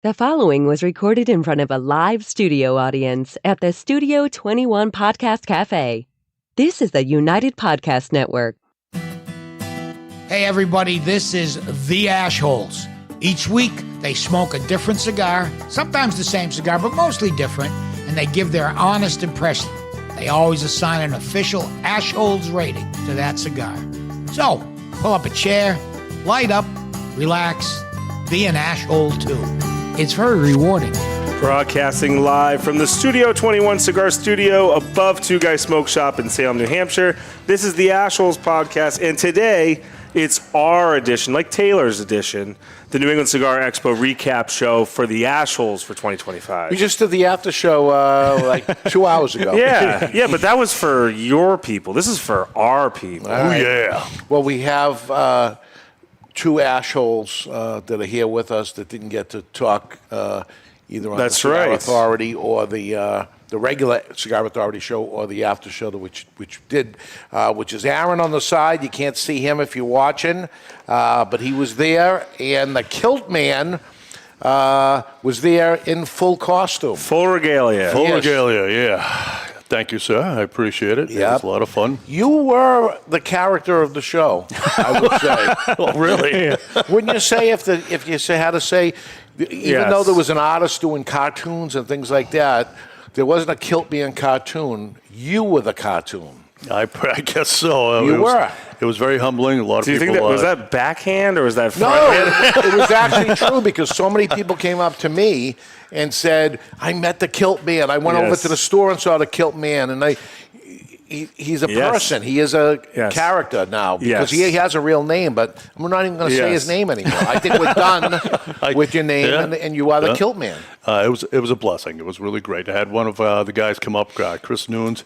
The following was recorded in front of a live studio audience at the Studio 21 Podcast Cafe. This is the United Podcast Network. Hey everybody, this is The Ashholes. Each week, they smoke a different cigar, sometimes the same cigar, but mostly different, and they give their honest impression. They always assign an official Ashholes rating to that cigar. So, pull up a chair, light up, relax, be an Ashhole too. It's very rewarding. Broadcasting live from the Studio 21 Cigar Studio above Two Guys Smoke Shop in Salem, New Hampshire. This is the Ashholes Podcast, and today it's our edition, like Taylor's edition, the New England Cigar Expo recap show for the Ashholes for 2025. We just did the after show like 2 hours ago. Yeah, but that was for your people. This is for our people. Right. Yeah. Well, we have two Ashholes that are here with us that didn't get to talk either on the Cigar Authority or the regular Cigar Authority show or the after show, which did, which is Aaron on the side. You can't see him if you're watching, but he was there, and the Kilt Man was there in full costume. Full regalia. Full regalia, yeah. Thank you, sir. I appreciate it. Yep. It was a lot of fun. You were the character of the show, I would say. Oh, really? Yeah. Wouldn't you say if you had to say, even though there was an artist doing cartoons and things like that, there wasn't a Kilt Man cartoon, you were the cartoon. I guess so. You were. It was very humbling. A lot of Do you people. think that was that backhand or was that No, front? it was actually true because so many people came up to me and said, I met the Kilt Man. I went over to the store and saw the Kilt Man. And he's a person. He is a character now because he has a real name, but we're not even going to say his name anymore. I think we're done with your name, and you are the Kilt Man. It was a blessing. It was really great. I had one of the guys come up, Chris Noons,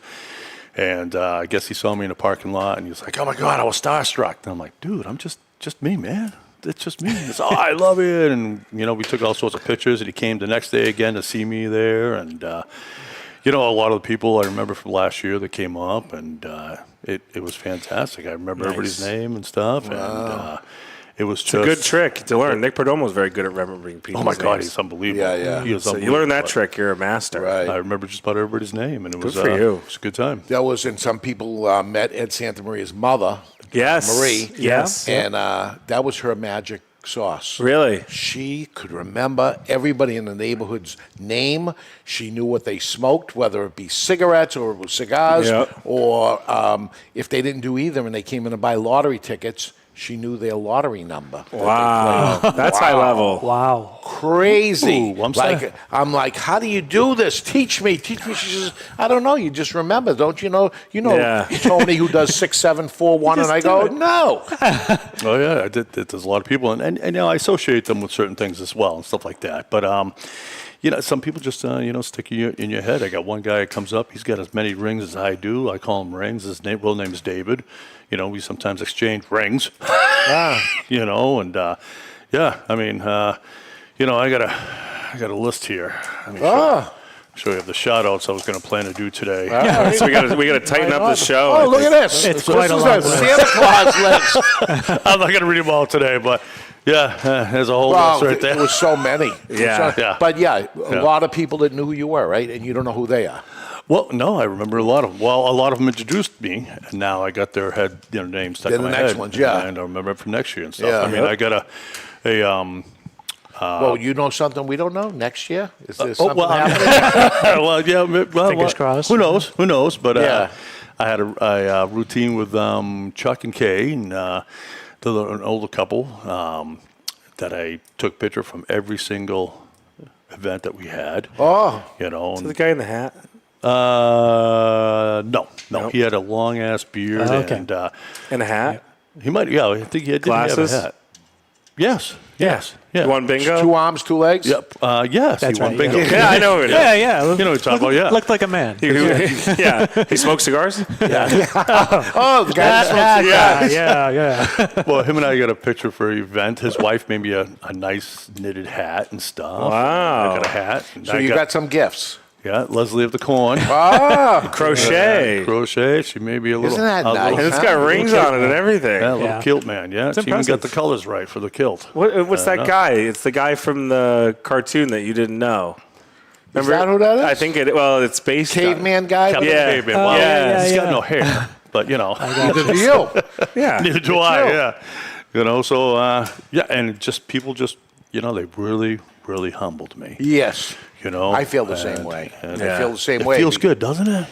and I guess he saw me in the parking lot, and he was like, "Oh my God, I was starstruck." And I'm like, "Dude, I'm just me, man. It's just me." He's, "Oh, I love it." And we took all sorts of pictures, and he came the next day again to see me there, and. A lot of the people I remember from last year that came up, and it was fantastic. I remember everybody's name and stuff, and it was just a good trick to learn. Nick Perdomo was very good at remembering people's names. Oh, my God, he's unbelievable. Yeah. He was so you learn that trick, you're a master. Right. I remember just about everybody's name, and it was good for you. It was a good time. That was, and some people met Ed Santamaria's mother, Marie. Yes. And that was her magic sauce. Really? She could remember everybody in the neighborhood's name. She knew what they smoked, whether it be cigarettes or it was cigars, or if they didn't do either and they came in to buy lottery tickets, she knew their lottery number. Wow. That's high level. Wow. Crazy. Ooh, I'm like, how do you do this? Teach me. She says, I don't know. You just remember, don't you know? Tony who does 6, 7, 4, 1, and I go, no. Oh yeah, there's a lot of people, and I associate them with certain things as well and stuff like that. But some people just stick in your head. I got one guy that comes up. He's got as many rings as I do. I call him Rings. His real name is David. We sometimes exchange rings. I got a list here. Show you the shout-outs I was going to plan to do today. So we got to tighten up the show. Oh, look at this. It's quite a lot. Santa Claus list. I'm not going to read them all today, but there's a whole list right there. There was so many. Yeah. But a lot of people that knew who you were, right? And you don't know who they are. Well, no, I remember a lot of them. Well, a lot of them introduced me, and now I got their names stuck in my head. The next ones, yeah. And I remember it from next year and stuff. Yeah. I got well, you know something we don't know next year? Is there something happening? Fingers crossed. Who knows? But I had a routine with Chuck and Kay, and an older couple that I took picture from every single event that we had. Oh. So the guy in the hat? No. Nope. He had a long ass beard and In a hat? he might. Yeah, I think he did have a hat. Yes. You won bingo? 2 arms, 2 legs? Yep. Yes, That's he won right, bingo. Yeah, I know who it is. Yeah. You know what you're talking about, yeah. Looked like a man. He smokes cigars? Oh, the guy that smokes Yeah. Well, him and I got a picture for an event. His wife made me a nice knitted hat and stuff. Wow. I got a hat. So you got some gifts. Yeah, Leslie of the Corn. Crochet. Crochet. She may be a little. Isn't that nice? And it's got rings on it and everything. Yeah, a little kilt man. Yeah, she even got the colors right for the kilt. What's that guy? It's the guy from the cartoon that you didn't know. Remember? Is that who that is? I think it's based Caveman guy? Captain Yeah. Caveman. Well, he's got yeah. no hair, but Neither do you. Yeah. neither do I. Yeah, so and people they really, really humbled me. Yes. I feel the same way. And I feel the same way. It feels good, doesn't it?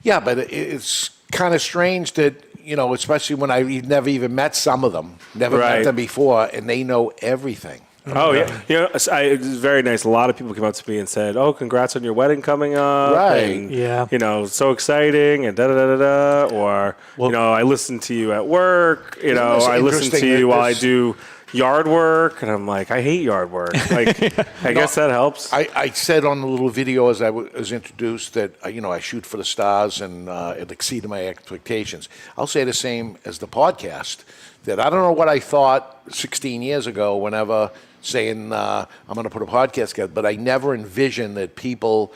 Yeah, but it's kind of strange that, especially when I've never even met some of them, never met them before, and they know everything. Oh, yeah. It was very nice. A lot of people came up to me and said, "Oh, congrats on your wedding coming up." Right. And, so exciting and da-da-da-da-da. Or, I listened to you at work. I listen to you while I do yard work. And I'm like, I hate yard work. Like, I guess that helps. I said on the little video as I was introduced that, I shoot for the stars and it exceeded my expectations. I'll say the same as the podcast, that I don't know what I thought 16 years ago whenever saying I'm going to put a podcast together, but I never envisioned that people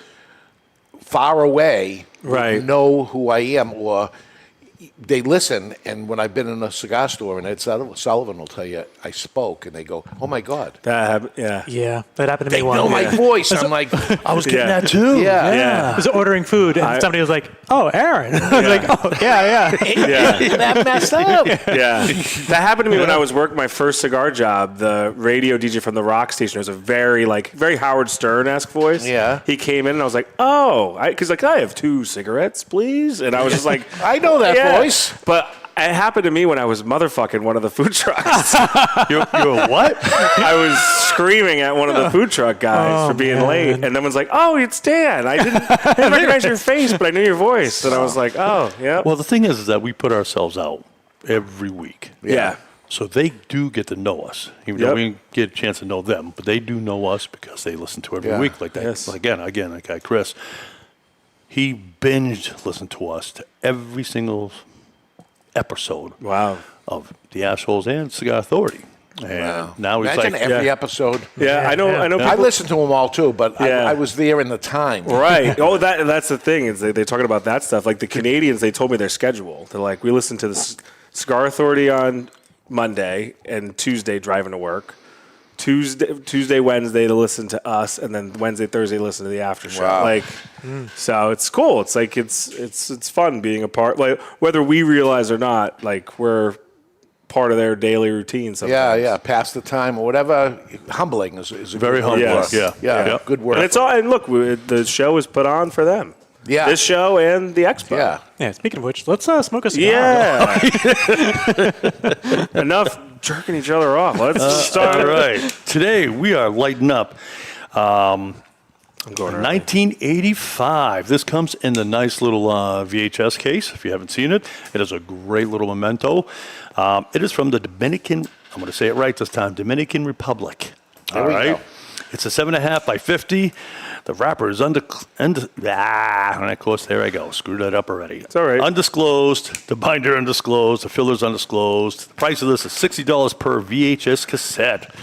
far away would know who I am, or they listen. And when I've been in a cigar store, and Ed Sullivan will tell you I spoke, and they go, "Oh my God, That happened. Yeah. Yeah, that happened to they me once. know my voice." I'm like, I was getting that too. I was ordering food, and somebody was like, "Oh, Aaron." I was like, "Oh, yeah." that messed up. Yeah. That happened to me when I was working my first cigar job. The radio DJ from the rock station was a very Howard Stern-esque voice. Yeah. He came in and I was like, "Oh," because I have 2 cigarettes, please. And I was just like, I know that voice. But it happened to me when I was motherfucking one of the food trucks. You're what? I was screaming at one of the food truck guys for being late, and then was like, "Oh, it's Dan. I didn't recognize your face, but I knew your voice." And I was like, "Oh, yeah." Well, the thing is that we put ourselves out every week. Yeah. So they do get to know us, even though we didn't get a chance to know them. But they do know us because they listen to every week like that. Yes. Again, that guy Chris, he binged listened to us to every single episode of the Assholes and Cigar Authority. And now he's Imagine like every episode. Yeah, I know. People, I listened to them all too, but I was there in the time. Right. Oh, that's the thing is they're talking about that stuff. Like the Canadians, they told me their schedule. They're like, we listen to the Cigar Authority on Monday and Tuesday driving to work. Tuesday, Wednesday to listen to us, and then Wednesday, Thursday listen to the after show. Wow. So it's cool. It's like it's fun being a part. Like whether we realize or not, like we're part of their daily routine. Sometimes. Yeah. Pass the time or whatever. Humbling is a very good word. humbling. Yeah. Good word. And it's all. And look, the show is put on for them. Yeah. This show and the expo. Yeah. Speaking of which, let's smoke a cigar. Yeah. Enough jerking each other off. Let's start. All right. Today we are lighting up. I'm going 1985. This comes in the nice little VHS case. If you haven't seen it, it is a great little memento. It is from the Dominican. I'm going to say it right this time. Dominican Republic. There we go. It's a 7.5 by 50. The wrapper is and of course, there I go. Screwed that up already. It's all right. Undisclosed. The binder undisclosed. The filler's undisclosed. The price of this is $60 per VHS cassette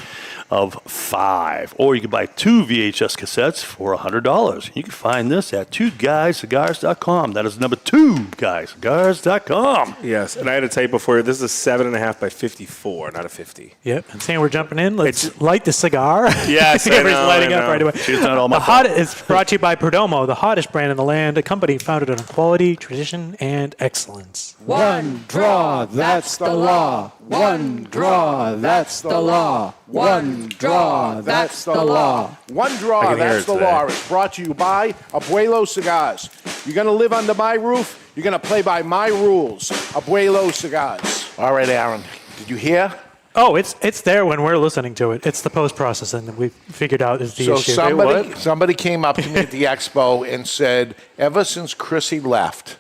of 5. Or you can buy 2 VHS cassettes for $100. You can find this at 2guyscigars.com. That is number 2guyscigars.com. Yes, and I had to tell you before, this is a 7.5 by 54, not a 50. Yep. And saying we're jumping in, let's light the cigar. Yes, I Everybody's know, lighting I up know. right away. She's not all my It's brought to you by Perdomo, the hottest brand in the land, a company founded on quality, tradition, and excellence. One draw, that's the law. One draw, that's the law. One draw, that's the law. One I draw, can hear that's it the today. law. It's brought to you by Abuelo Cigars. You're going to live under my roof. You're going to play by my rules. Abuelo Cigars. All right, Aaron. Did you hear? Oh, it's there when we're listening to it. It's the post-processing that we figured out is the So issue. somebody came up to me at the expo and said, ever since Chrissy left,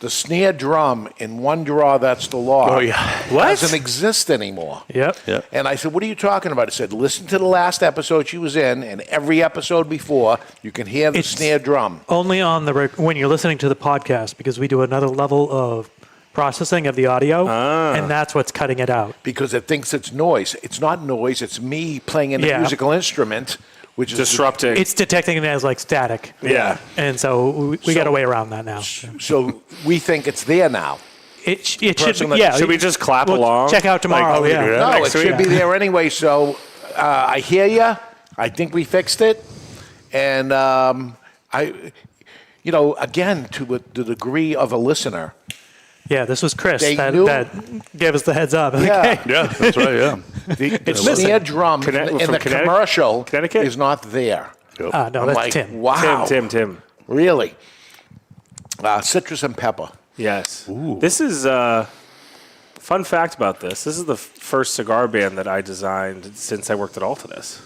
the snare drum in One Draw, that's the law. Oh, yeah. Doesn't exist anymore. Yep. And I said, what are you talking about? I said, listen to the last episode she was in, and every episode before, you can hear the snare drum. Only on when you're listening to the podcast, because we do another level of processing of the audio, and that's what's cutting it out. Because it thinks it's noise. It's not noise. It's me playing a musical instrument which is disrupting. It's detecting it as like static. Yeah. And so we got a way around that now. So we think it's there now. It should person be, that- yeah. Should we just clap we'll along? Check out tomorrow, Like, yeah. No, Next it should week. be there anyway. So I hear you. I think we fixed it, and again, to the degree of a listener. Yeah, this was Chris They that knew- gave us the heads up. Yeah. Yeah, that's right. Yeah. The snare drum in from the Connecticut? commercial Connecticut? is not there. Yep. No, I'm that's like, Tim. wow. Tim. Really? Citrus and pepper. Yes. This is fun fact about this. This is the first cigar band that I designed since I worked at Altadis.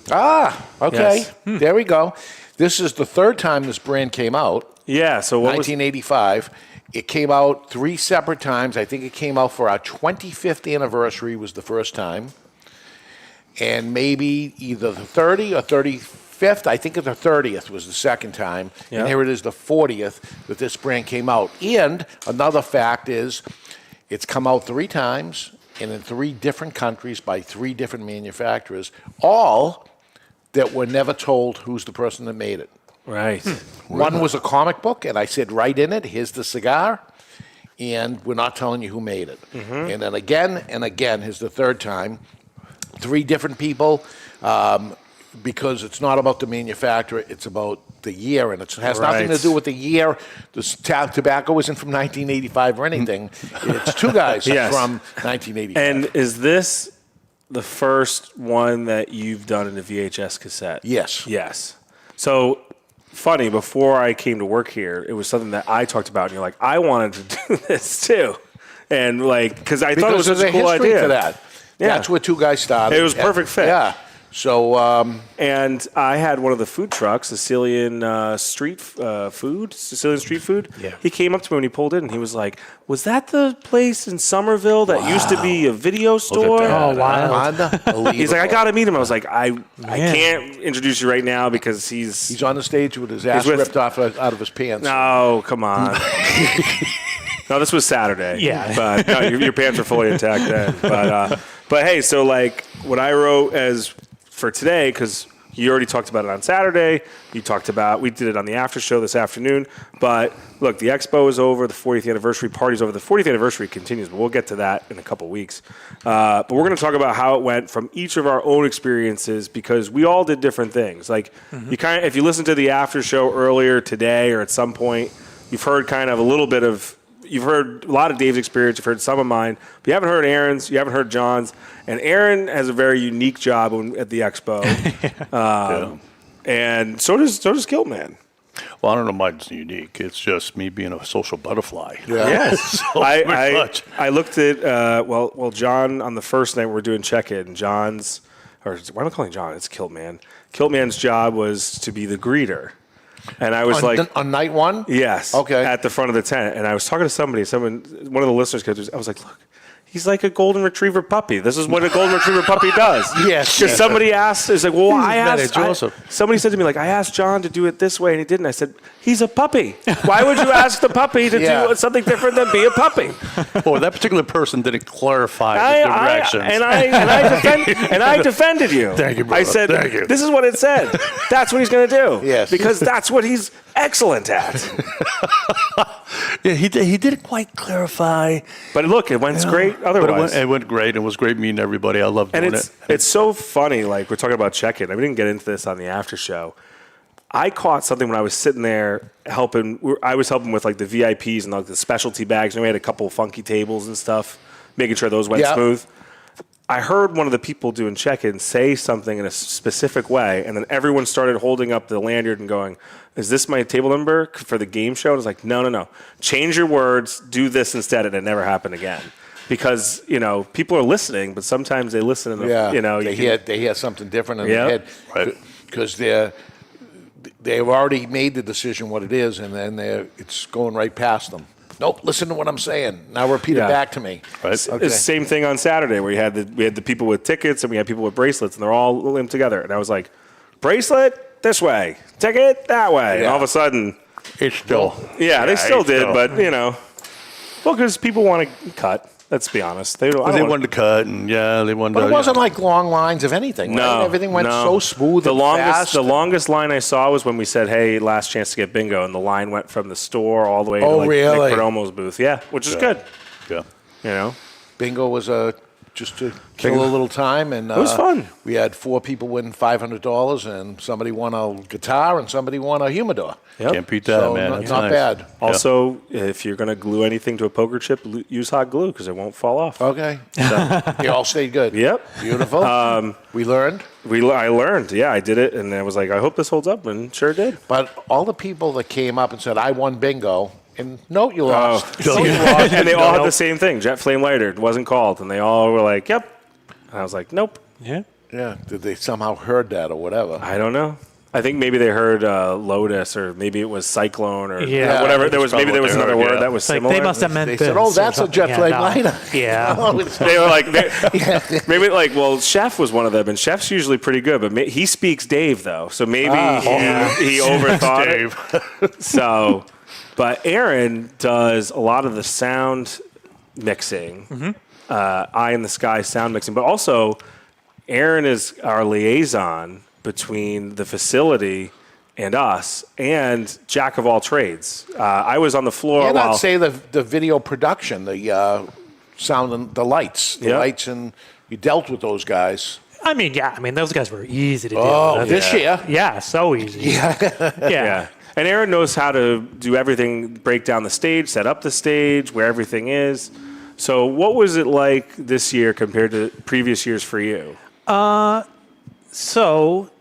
Okay. Yes. There we go. This is the third time this brand came out. Yeah. So what was 1985. It came out 3 separate times. I think it came out for our 25th anniversary was the first time. And maybe either the 30th or 35th, I think the 30th was the second time. Yeah. And here it is the 40th that this brand came out. And another fact is it's come out 3 times and in 3 different countries by 3 different manufacturers, all that were never told who's the person that made it. right? One was a comic book, and I said, right in it, here's the cigar, and we're not telling you who made it. And then again and again, here's the third time, 3 different people, because it's not about the manufacturer, it's about the year, and it has nothing to Right. do with the year. The tobacco isn't from 1985 or anything. It's 2 guys Yes. from 1985. And is this the first one that you've done in a VHS cassette? Yes. Yes. So funny, before I came to work here, it was something that I talked about, and you're like, I wanted to do this too. And like, because I thought it was Because such there's a a cool history idea. to that. Yeah. That's where 2 guys started. It was perfect fit. Yeah. So, And I had one of the food trucks, Sicilian street food. Yeah. He came up to me when he pulled in, and he was like, "Was that the place in Somerville that used to be a video store?" that? Oh, wow. unbelievable. He's like, "I got to meet him." I was like, I can't introduce you right now because He's on the stage with his ass with- ripped off out of his pants. No, come on. No, this was Saturday. Yeah. But no, your pants are fully intact then. But hey, so like what I wrote as for today, because you already talked about it on Saturday. We did it on the after show this afternoon. But look, the expo is over. The 40th anniversary party's over. The 40th anniversary continues, but we'll get to that in a couple weeks. But we're going to talk about how it went from each of our own experiences because we all did different things. Like you kind of, if you listen to the after show earlier today or at some point, you've heard kind of a little bit of. You've heard a lot of Dave's experience. You've heard some of mine. But you haven't heard Aaron's. You haven't heard John's. And Aaron has a very unique job at the expo. And so does Giltman. Well, I don't know. Mine's unique. It's just me being a social butterfly. Yeah. Yes. So much. I looked at, well, John, on the first night we were doing check-in, John's, or why am I calling John? It's Kiltman. Kiltman's job was to be the greeter. And I was on night 1? yes, Okay. at the front of the tent. And I was talking to one of the listeners, I was like, look, he's like a golden retriever puppy. This is what a golden retriever puppy does. Yes. Because somebody asked, it's like, well, somebody said to me, like, I asked John to do it this way, and he didn't. I said, he's a puppy. Why would you ask the puppy to do something different than be a puppy? Well, that particular person didn't clarify the directions. I defended you. Thank you, brother. I said, Thank you. this is what it said. That's what he's going to do. Yes. Because that's what he's excellent at. Yeah, he didn't quite clarify. But look, it went great otherwise. But it went great. It was great meeting everybody. I loved doing it. It's so funny. Like, we're talking about check-in. We didn't get into this on the after show. I caught something when I was sitting there helping. I was helping with like the VIPs and like the specialty bags. And we had a couple of funky tables and stuff, making sure those went smooth. I heard one of the people doing check-in say something in a specific way, and then everyone started holding up the lanyard and going, "Is this my table number for the game show?" And I was like, no. Change your words. Do this instead. And it never happened again. Because, people are listening, but sometimes they listen and, they hear something different in their head. Right. Because they've already made the decision what it is, and then it's going right past them. Nope, listen to what I'm saying. Now repeat it back to me. Right. It's the same thing on Saturday where we had the people with tickets and we had people with bracelets, and they're all linked together. And I was like, bracelet this way, ticket that way. And all of a sudden, It's still. they still did, but Well, because people want to cut. Let's be honest. They wanted to cut, and they wanted. But it wasn't like long lines of anything. No, right? Everything went so smooth. The fast. The longest line I saw was when we said, "Hey, last chance to get bingo," and the line went from the store all the way to like really? Nick Perdomo's booth. Yeah, which is good. Yeah. You know, bingo was just to kill a little time, and it was fun. We had 4 people win $500, and somebody won a guitar, and somebody won a humidor. Yep. Can't beat that, so man. Not nice. Bad. Also, if you're going to glue anything to a poker chip, use hot glue because it won't fall off. Okay. So, you all stayed good. Yep. Beautiful. We learned. I learned. Yeah, I did it, and I was like, I hope this holds up, and sure did. But all the people that came up and said, I won bingo, and no, you lost. You lost. And they all had the same thing. Jet flame lighter wasn't called, and they all were like, yep. And I was like, nope. Yeah. Yeah. Did they somehow heard that or whatever? I don't know. I think maybe they heard Lotus, or maybe it was Cyclone, or There whatever. Maybe there was another word that was like similar. they must have meant They this. said, oh, that's a jet flame lighter. Yeah. They were like, maybe like, well, Chef was one of them, and Chef's usually pretty good, but he speaks Dave though, so maybe he overthought it. So, but Aaron does a lot of the sound mixing, Eye in the Sky sound mixing, but also Aaron is our liaison between the facility and us, and jack of all trades. I was on the floor. And I'd say the video production, the sound and the lights, and you dealt with those guys. I mean, those guys were easy to do. Oh, this year? Yeah, so easy. Yeah. And Aaron knows how to do everything, break down the stage, set up the stage, where everything is. So what was it like this year compared to previous years for you? So,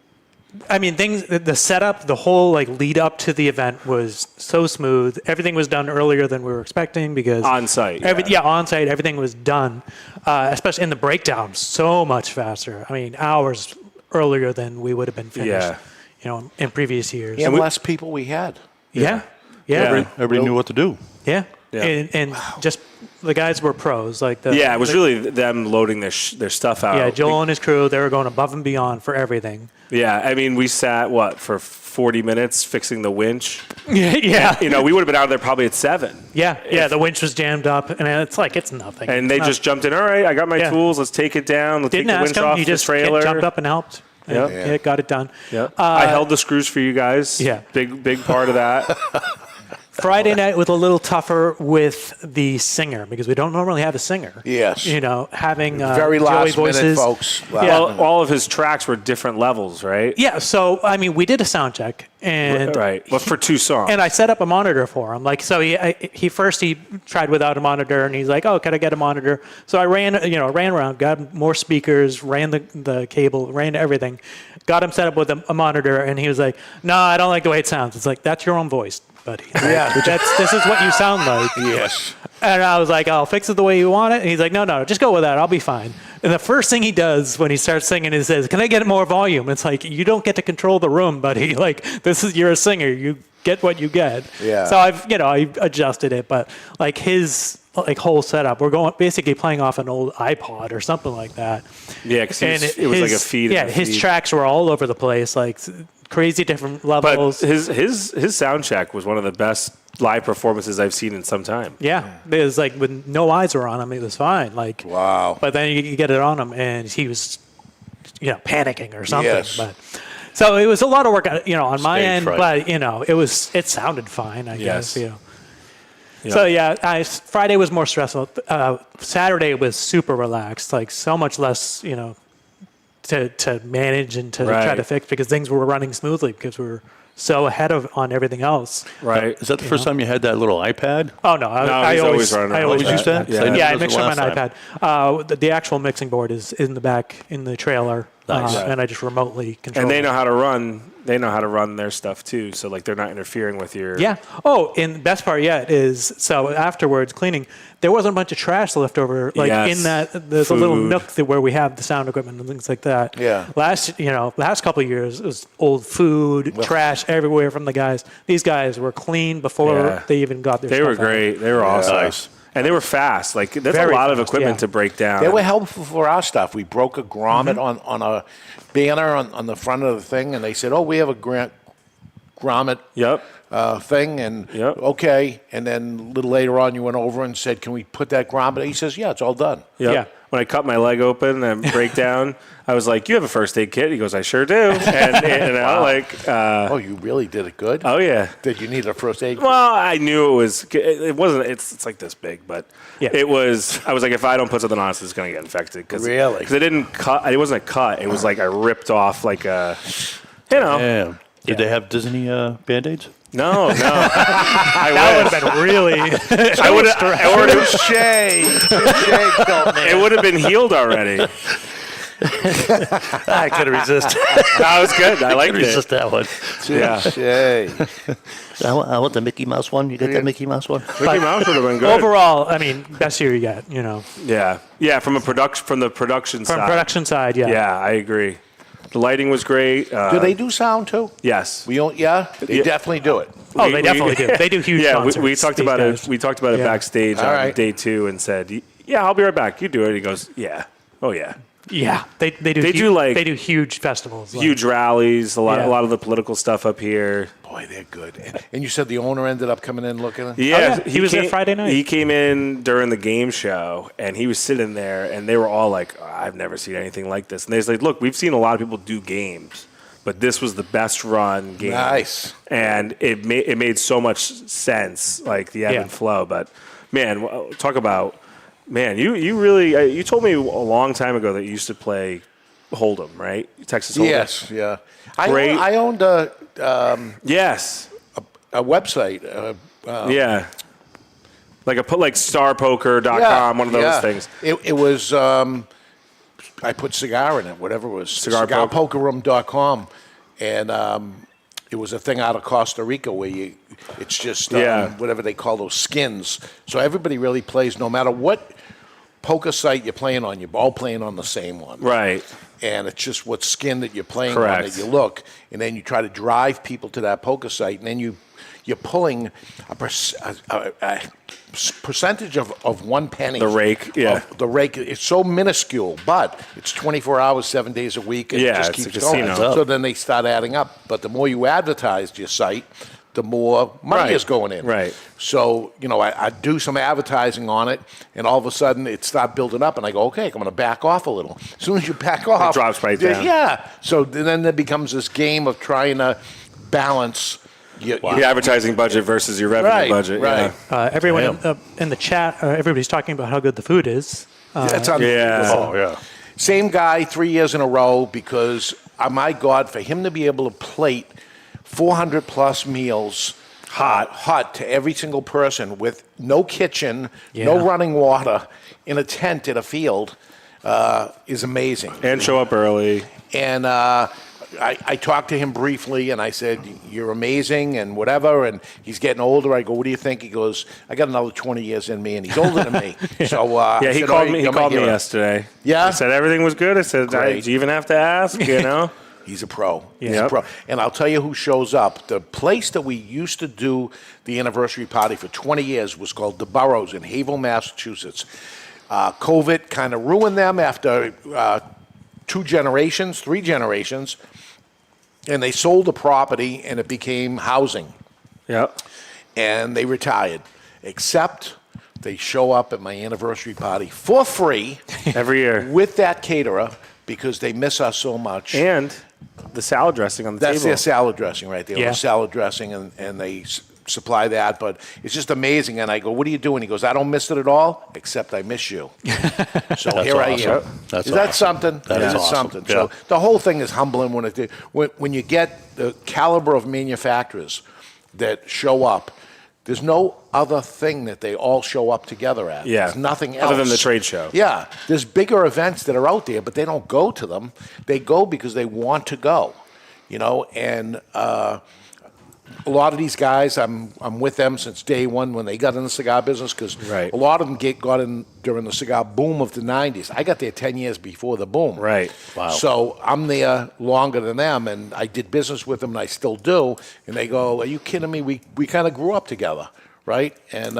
I mean, the setup, the whole lead up to the event was so smooth. Everything was done earlier than we were expecting because on site. On site, everything was done, especially in the breakdown, so much faster. I mean, hours earlier than we would have been finished. In previous years. And less people we had. Yeah. Everybody knew what to do. Yeah. And just the guys were pros. It was really them loading their stuff out. Yeah, Joel and his crew, they were going above and beyond for everything. Yeah, I mean, we sat, for 40 minutes fixing the winch? Yeah. We would have been out of there probably at 7. Yeah, the winch was jammed up, and it's nothing. And they just jumped in, all right, I got my tools, let's take it down, let's take the winch off the trailer. He jumped up and helped. Yeah, got it done. Yep. I held the screws for you guys. Yeah. Big part of that. Friday night was a little tougher with the singer because we don't normally have a singer. Yes. Having very Joey last voices. minute, folks. Well, all of his tracks were different levels, right? Yeah. So we did a sound check, and right, but for 2 songs. And I set up a monitor for him. He first tried without a monitor, and he's like, "Oh, can I get a monitor?" So I ran around, got more speakers, ran the cable, ran everything, got him set up with a monitor, and he was like, "No, I don't like the way it sounds." It's like, that's your own voice, buddy. Yeah. This is what you sound like. Yes. And I was like, I'll fix it the way you want it. And he's like, no, just go with that. I'll be fine. And the first thing he does when he starts singing is says, can I get more volume? It's like, you don't get to control the room, buddy. You're a singer. You get what you get. Yeah. So I adjusted it, but his whole setup, we're basically playing off an old iPod or something like that. Yeah, because it was like a feed. Yeah, his tracks were all over the place, crazy different levels. But his sound check was one of the best live performances I've seen in some time. Yeah, it was when no eyes were on him, it was fine. Wow. But then you get it on him, and he was, panicking or something. Yes. But so it was a lot of work, on my Stage end. fright. But it sounded fine, I guess. Yes. So Friday was more stressful. Saturday was super relaxed, so much less, to manage and to try to fix because things were running smoothly because we were so ahead on everything else. Right. Is that the first time you had that little iPad? Oh no, I always running. I always used that. Yeah, I mix on my iPad. The actual mixing board is in the back in the trailer, and I just remotely control. And they it. know how to run. They know how to run their stuff too. So they're not interfering with your. Yeah. Oh, and the best part yet is so afterwards cleaning, there wasn't a bunch of trash left over. In that, there's a little nook where we have the sound equipment and things like that. Yeah. Last couple of years, it was old food, trash everywhere from the guys. These guys were clean before they even got their. They stuff were great. They were awesome. Nice. And they were fast. There's Very a lot of fast, equipment to break down. They were helpful for our stuff. We broke a grommet on a banner on the front of the thing, and they said, "Oh, we have a grommet." Yep. thing, and okay. And then a little later on, you went over and said, "Can we put that grommet?" He says, "Yeah, it's all done." Yep. Yeah. When I cut my leg open and break down, I was like, "You have a first aid kit?" He goes, "I sure do." And oh, you really did it good. Oh yeah. Did you need a first aid kit? Well, I knew it was. It wasn't. It's like this big, but it was. I was like, if I don't put something on, it's going to get infected. Really? Because it didn't cut. It wasn't a cut. It was like I ripped off like a. Damn. Did they have Disney Band-Aids? No. That would have been really. It would have been healed already. I couldn't resist. That was good. I liked it. Resist that one. I want the Mickey Mouse one. You got that Mickey Mouse one? Mickey Mouse would have been good. Overall, I mean, best year you got, you know. Yeah. From the production side. From production side, yeah. Yeah, I agree. The lighting was great. Do they do sound too? Yes. They definitely do it. Oh, they definitely do. They do huge concerts. We talked about it. We talked about it backstage on day 2 and said, "Yeah, I'll be right back. You do it." He goes, "Yeah, oh yeah." Yeah, they do huge festivals, huge rallies, a lot of the political stuff up here. Boy, they're good. And you said the owner ended up coming in looking? Yeah, he was there Friday night. He came in during the game show, and he was sitting there, and they were all like, "I've never seen anything like this." And they was like, "Look, we've seen a lot of people do games, but this was the best run game." Nice. And it made so much sense, like the ebb and flow. But man, talk about. Man, you really you told me a long time ago that you used to play Hold'em, right? Texas Hold'em. Yes, yeah. I owned a website. Like starpoker.com, one of those things. It was I put cigar in it, whatever it was. Cigarpokerroom.com, and it was a thing out of Costa Rica where it's just whatever they call those skins. So everybody really plays, no matter what poker site you're playing on, you're all playing on the same one. Right. And it's just what skin that you're playing on that you look, and then you try to drive people to that poker site, and then you're pulling a percentage of 1 penny. The rake, the rake. It's so minuscule, but it's 24 hours, 7 days a week, and it just keeps going. So then they start adding up. But the more you advertise your site, the more money is going in. Right. So, I do some advertising on it, and all of a sudden it starts building up, and I go, okay, I'm going to back off a little. As soon as you back off. It drops right down. Yeah. So then there becomes this game of trying to balance the advertising budget versus your revenue budget. Right. Yeah. Everyone in the chat, everybody's talking about how good the food is. That's unbelievable. Oh, yeah. Same guy 3 years in a row because, my God, for him to be able to plate 400 plus meals hot to every single person with no kitchen, no running water, in a tent in a field is amazing. And show up early. And I talked to him briefly, and I said, "You're amazing," and whatever. And he's getting older. I go, "What do you think?" He goes, "I got another 20 years in me," and he's older than me. So he said, called me. He called me yesterday. Yeah, he said everything was good. I said, "Do you even have to ask?" He's a pro. He's a pro. And I'll tell you who shows up. The place that we used to do the anniversary party for 20 years was called The Burrows in Haverhill, Massachusetts. COVID kind of ruined them after 3 generations. And they sold the property, and it became housing. Yep. And they retired. Except they show up at my anniversary party for free. Every year. With that caterer, because they miss us so much. And the salad dressing on the table. That's their salad dressing right there. The salad dressing, and they supply that. But it's just amazing. And I go, "What are you doing?" He goes, "I don't miss it at all, except I miss you." So here I am. That's Is that something? That is awesome. Something. Yeah. So the whole thing is humbling when you get the caliber of manufacturers that show up. There's no other thing that they all show up together at. Yeah. There's nothing else. Other than the trade show. Yeah. There's bigger events that are out there, but they don't go to them. They go because they want to go, and a lot of these guys, I'm with them since day one when they got in the cigar business because a lot of them got in during the cigar boom of the 90s. I got there 10 years before the boom. Right. Wow. So I'm there longer than them, and I did business with them, and I still do. And they go, "Are you kidding me? We kind of grew up together." Right? And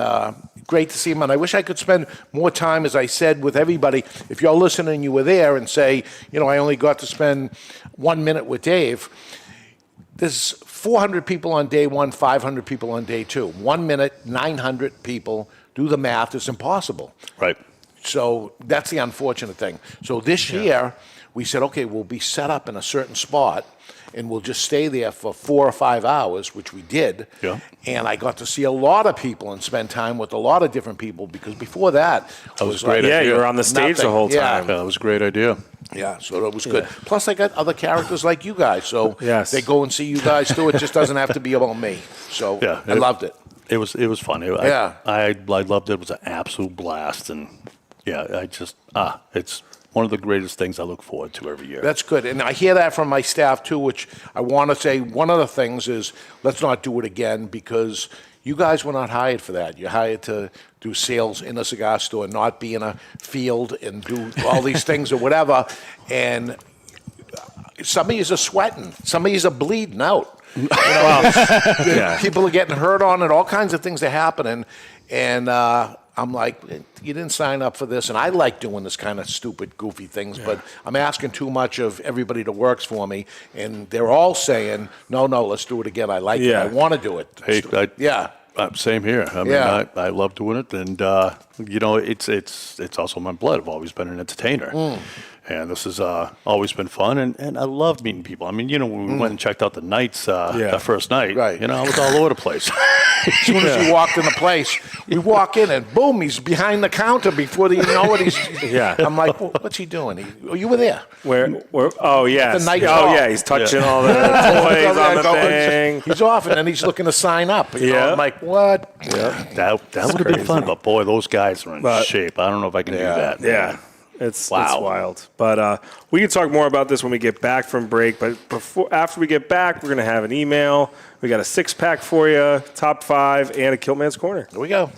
great to see them. And I wish I could spend more time, as I said, with everybody. If you're listening, you were there, and say, I only got to spend 1 minute with Dave. there's 400 people on day one, 500 people on day two. 1 minute, 900 people. Do the math. It's impossible. Right. So that's the unfortunate thing. So this year, we said, okay, we'll be set up in a certain spot, and we'll just stay there for 4 or 5 hours, which we did. Yeah. And I got to see a lot of people and spend time with a lot of different people, because before that was great. Yeah, you were on the stage the whole time. Yeah, that was a great idea. yeah, so it was good. Plus, I got other characters like you guys, so Yes. they go and see you guys too. It just doesn't have to be about me. So I loved it. It was fun. I loved it. It was an absolute blast, and it's one of the greatest things I look forward to every year. That's good. And I hear that from my staff, too, which I want to say one of the things is let's not do it again, because you guys were not hired for that. You're hired to do sales in a cigar store, not be in a field and do all these things or whatever. And some of you are sweating. Some of you are bleeding out. People are getting hurt on it. All kinds of things are happening. And I'm like, you didn't sign up for this, and I like doing this kind of stupid, goofy things, but I'm asking too much of everybody that works for me, and they're all saying, no, let's do it again. I like it. I want to do it. Hey, same here. I mean, I love doing it, and it's also my blood. I've always been an entertainer. And this has always been fun, and I love meeting people. I mean, when we went and checked out the nights, that first night, I was all over the place. As soon as we walked in the place, we walk in, and boom, he's behind the counter before you know what he's. I'm like, what's he doing? You were there. Where? Oh, yes. The night call. Yeah, he's touching all the toys on the thing. He's off, and then he's looking to sign up. I'm like, what? Yeah. That would have been fun, but boy, those guys are in shape. I don't know if I can do that. Yeah. It's wild. But we can talk more about this when we get back from break. But after we get back, we're going to have an email. We got a 6-pack for you, top 5, and a Kiltman's Corner. Here we go.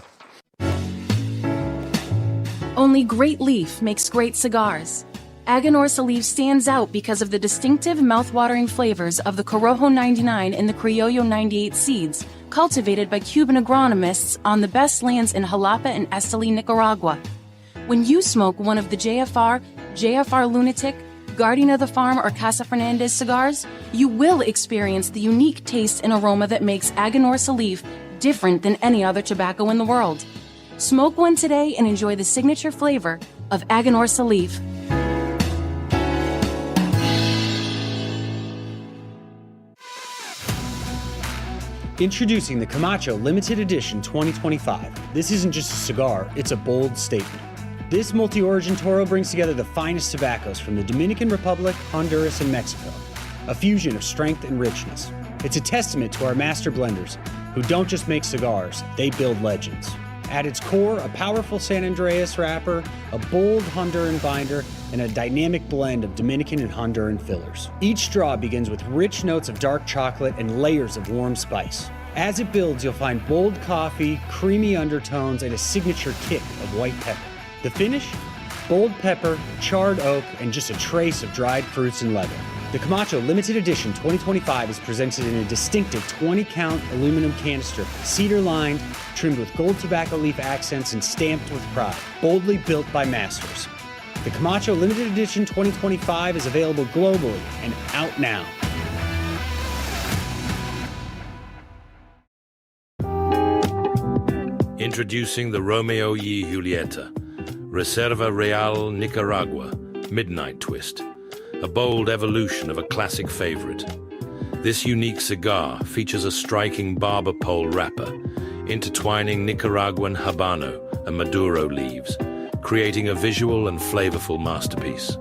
Only Great Leaf makes great cigars. Aganorsa Leaf stands out because of the distinctive mouth-watering flavors of the Corojo 99 and the Criollo 98 seeds, cultivated by Cuban agronomists on the best lands in Jalapa and Esteli, Nicaragua. When you smoke one of the JFR Lunatic, Guardian of the Farm, or Casa Fernandez cigars, you will experience the unique taste and aroma that makes Aganorsa Leaf different than any other tobacco in the world. Smoke one today and enjoy the signature flavor of Aganorsa Leaf. Introducing the Camacho Limited Edition 2025. This isn't just a cigar, it's a bold statement. This multi-origin Toro brings together the finest tobaccos from the Dominican Republic, Honduras, and Mexico. A fusion of strength and richness. It's a testament to our master blenders, who don't just make cigars, they build legends. At its core, a powerful San Andreas wrapper, a bold Honduran binder, and a dynamic blend of Dominican and Honduran fillers. Each straw begins with rich notes of dark chocolate and layers of warm spice. As it builds, you'll find bold coffee, creamy undertones, and a signature kick of white pepper. The finish? Bold pepper, charred oak, and just a trace of dried fruits and leather. The Camacho Limited Edition 2025 is presented in a distinctive 20-count aluminum canister, cedar-lined, trimmed with gold tobacco leaf accents, and stamped with pride. Boldly built by masters. The Camacho Limited Edition 2025 is available globally and out now. Introducing the Romeo y Julieta, Reserva Real Nicaragua, Midnight Twist, a bold evolution of a classic favorite. This unique cigar features a striking barber pole wrapper, intertwining Nicaraguan Habano and Maduro leaves, creating a visual and flavorful masterpiece.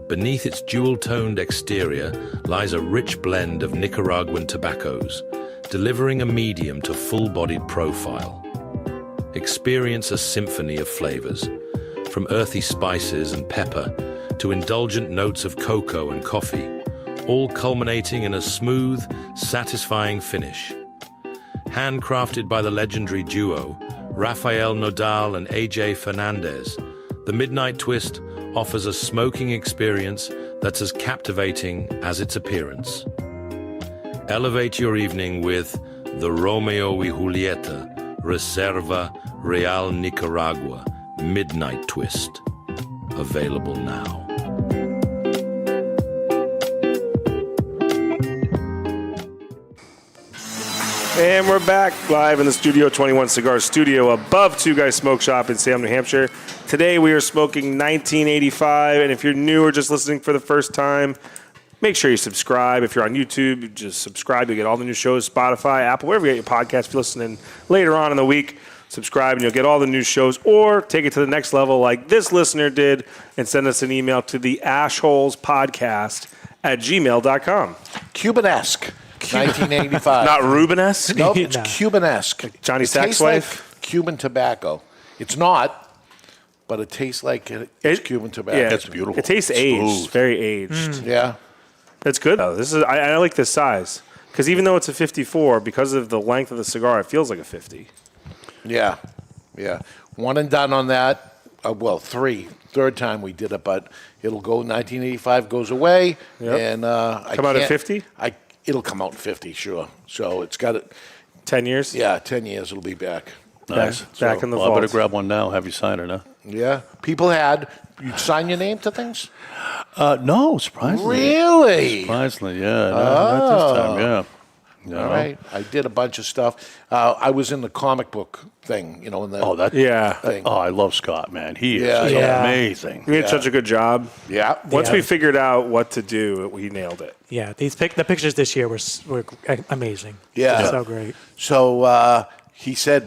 Beneath its jewel-toned exterior lies a rich blend of Nicaraguan tobaccos, delivering a medium to full-bodied profile. Experience a symphony of flavors, from earthy spices and pepper to indulgent notes of cocoa and coffee, all culminating in a smooth, satisfying finish. Handcrafted by the legendary duo, Rafael Nodal and AJ Fernandez, the Midnight Twist offers a smoking experience that's as captivating as its appearance. Elevate your evening with the Romeo y Julieta Reserva Real Nicaragua Midnight Twist. Available now. And we're back live in the Studio 21 Cigar Studio above Two Guys Smoke Shop in Salem, New Hampshire. Today we are smoking 1985, and if you're new or just listening for the first time, make sure you subscribe. If you're on YouTube, just subscribe. You'll get all the new shows, Spotify, Apple, wherever you get your podcast. If you're listening later on in the week, subscribe and you'll get all the new shows, or take it to the next level like this listener did and send us an email to the ashholespodcast@gmail.com. Cuban-esque. 1985. Not Rubenesque? Nope, it's Cuban-esque. Johnny It Sack's tastes wife? like Cuban tobacco. It's not, but it tastes like it's Cuban tobacco. Yeah, It's beautiful. It tastes aged, Smooth. very aged. Yeah. That's good though. This is I like this size because even though it's a 54, because of the length of the cigar, it feels like a 50. Yeah. Yeah. One and done on that. Well, three. Third time we did it, but it'll go 1985 goes away. Yep. And Come out at 50? It'll come out in 50, sure. So it's got it. 10 years? Yeah, 10 years it'll be back. Nice. Back in the Well, I vault. better grab one now. Have you sign it, huh? Yeah. People you'd sign your name to things? No, surprisingly. Really? Surprisingly, yeah. Not this time, yeah. No. All right. I did a bunch of stuff. I was in the comic book thing, in the thing. Oh, I love Scott, man. He is Yeah. amazing. We did such a good job. Yeah. Once we figured out what to do, we nailed it. Yeah, the pictures this year were amazing. Yeah. So great. So he said,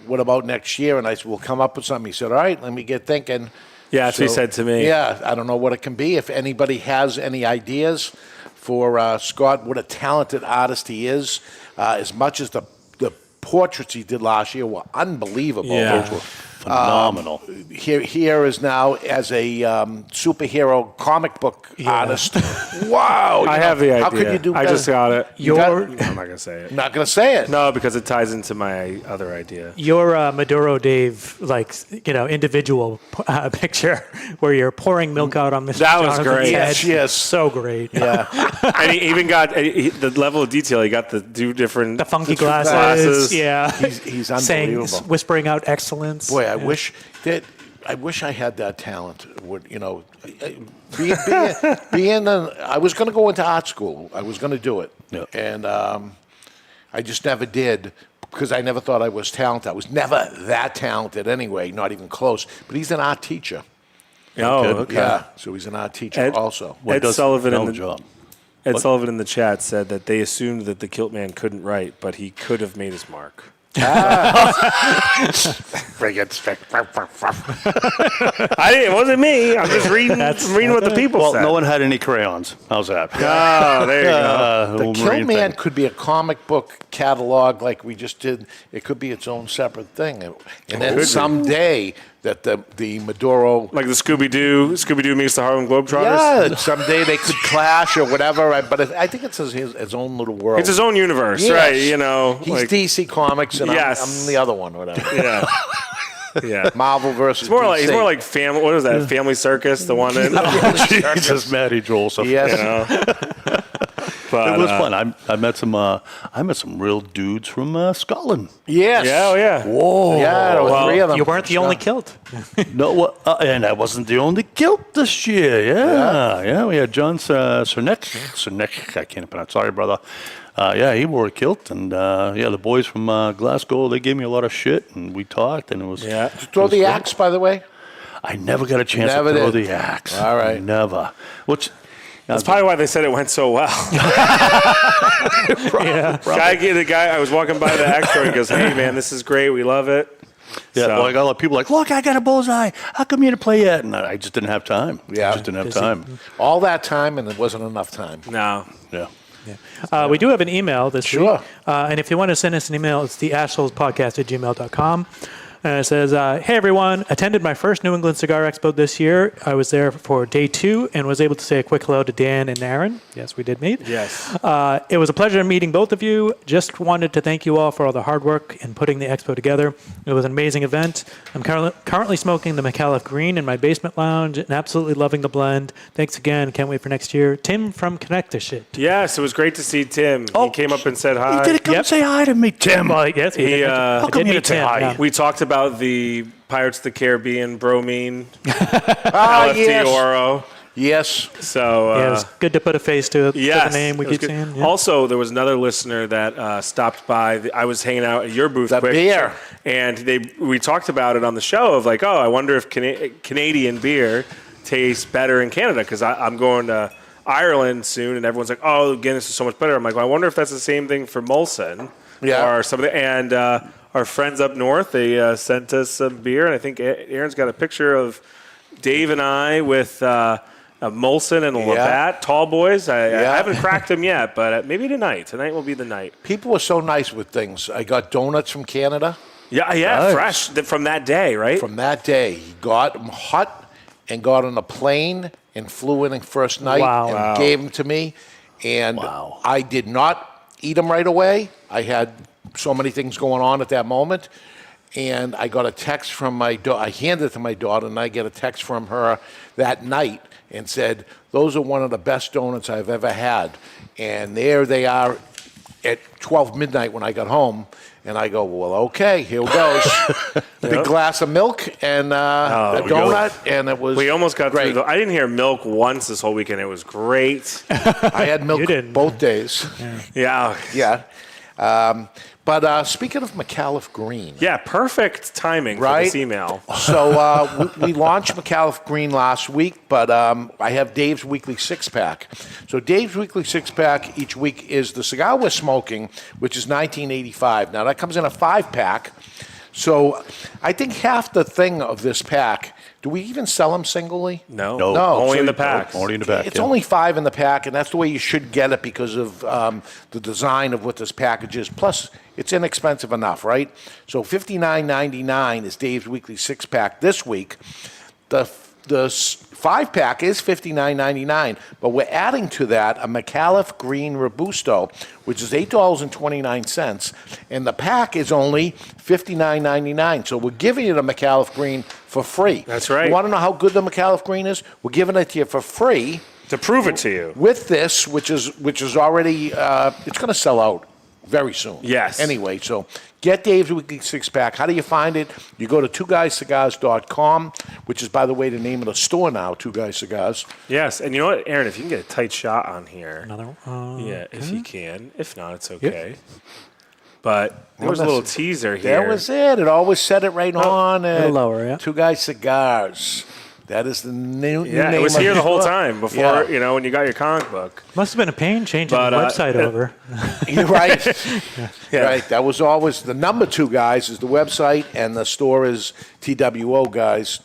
what about next year? And I said, we'll come up with something. He said, all right, let me get thinking. Yeah, that's what he said to me. Yeah, I don't know what it can be. If anybody has any ideas for Scott, what a talented artist he is, as much as the portraits he did last year were unbelievable. Yeah. Those were phenomenal. Here is now as a superhero comic book artist. Wow. I have the idea. How could you do I better? just got it. I'm not going to say it. not going to say it. No, because it ties into my other idea. Your Maduro Dave, individual picture where you're pouring milk out on Mr. That was Jonathan's great. head. Yes. So great. Yeah. And he even got the level of detail. He got the different The funky glasses. glasses. Yeah. He's unbelievable. Whispering out excellence. Boy, I wish I had that talent. I was going to go into art school. I was going to do it, and I just never did because I never thought I was talented. I was never that talented anyway, not even close. But he's an art teacher. Oh, okay. Yeah, so he's an art teacher also. Ed Sullivan in the job. Ed Sullivan in the chat said that they assumed that the Kilt Man couldn't write, but he could have made his mark. It wasn't me. I'm just reading what the people said. No one had any crayons. How's that? Oh, there you go. The Kilt Man could be a comic book catalog like we just did. It could be its own separate thing. And then someday that the Maduro... Like the Scooby-Doo meets the Harlem Globetrotters? Yeah, someday they could clash or whatever. But I think it's his own little world. It's his own universe, Yes. right? He's DC Comics and Yes. I'm the other one, whatever. Yeah. Yeah. Marvel versus It's more DC. like family. What is that? Family Circus, the one in. Jesus, Matty Joseph. Yes. But, It was fun. I met some real dudes from Scotland. Yes. Yeah, oh yeah. Whoa. Yeah, there were three of them. You weren't the only kilt. No, and I wasn't the only kilt this year. Yeah. We had John Cernek. I can't pronounce. Sorry, brother. He wore a kilt, and the boys from Glasgow, they gave me a lot of shit, and we talked, and it was. Did you throw the axe, by the way? I never got a chance Never to throw did. the axe. All right. Never. Which. That's probably why they said it went so well. The guy, I was walking by the axe store, and he goes, "Hey man, this is great. We love it." Yeah, well, I got a lot of people like, look, I got a bullseye. How come you didn't play yet? And I just didn't have time. Yeah. I just didn't have time. All that time, and it wasn't enough time. No. Yeah. We do have an email this Sure. week. And if you want to send us an email, it's theashholespodcast@gmail.com. And it says, hey, everyone, attended my first New England Cigar Expo this year. I was there for day 2 and was able to say a quick hello to Dan and Aaron. Yes, we did meet. Yes. It was a pleasure meeting both of you. Just wanted to thank you all for all the hard work in putting the expo together. It was an amazing event. I'm currently smoking the McAuliffe Green in my basement lounge and absolutely loving the blend. Thanks again. Can't wait for next year. Tim from Connecticut. Yes, it was great to see Tim. He came up and said hi. He did come say hi to me, Tim. Well, yes, he did. How come you didn't say hi? Yeah. We talked about the Pirates of the Caribbean bromine. Ah, LFT yes. Oro. Yes. So Yeah, it was good to put a face to the name we it was keep good. seeing. Yeah. Also, there was another listener that stopped by. I was hanging out at your booth. The quick, beer. and we talked about it on the show of like, I wonder if Canadian beer tastes better in Canada because I'm going to Ireland soon, and everyone's like, oh, Guinness is so much better. I'm like, well, I wonder if that's the same thing for Molson or something. And our friends up north, they sent us some beer, and I think Aaron's got a picture of Dave and I with a Molson and a Labatt, tall boys. I haven't cracked them yet, but maybe tonight. Tonight will be the night. People were so nice with things. I got donuts from Canada. Yeah, fresh from that day, right? From that day. He got them hot and got on a plane and flew in the first night and gave them to me. And I did not eat them right away. I had so many things going on at that moment. And I got a text from my daughter. I handed it to my daughter, and I get a text from her that night and said, those are one of the best donuts I've ever had. And there they are at 12 midnight when I got home. And I go, well, okay, here goes. Big glass of milk and a donut, and it was We almost got great. through. I didn't hear milk once this whole weekend. It was great. I had milk both days. Yeah. But speaking of McAuliffe Green. Yeah, perfect timing for this email. So we launched McAuliffe Green last week, but I have Dave's Weekly Six-Pack. So Dave's Weekly Six-Pack each week is the cigar we're smoking, which is 1985. Now, that comes in a 5-pack. So I think half the thing of this pack, do we even sell them singly? No. Only So in the pack. Only in the pack. It's only 5 in the pack, and that's the way you should get it because of the design of what this package is. Plus, it's inexpensive enough, right? So $59.99 is Dave's Weekly Six-Pack this week. The 5-pack is $59.99, but we're adding to that a McAuliffe Green Robusto, which is $8.29, and the pack is only $59.99. So we're giving you the McAuliffe Green for free. That's right. You want to know how good the McAuliffe Green is? We're giving it to you for free. To prove it to you. With this, which is already, it's going to sell out very soon. Yes. Anyway, so get Dave's Weekly Six-Pack. How do you find it? You go to twoguyscigars.com, which is, by the way, the name of the store now, Two Guys Cigars. Yes, and you know what, Aaron, if you can get a tight shot on here. Another one? If you can. If not, it's okay. But there was a little teaser here. That was it. It always said it right on. A little lower, yeah. Two Guys Cigars. That is the new name. It was of here the whole book. time before, when you got your comic book. Must have been a pain changing the website over. You're right. Right. That was always the number 2 guys is the website, and the store is TWO guys,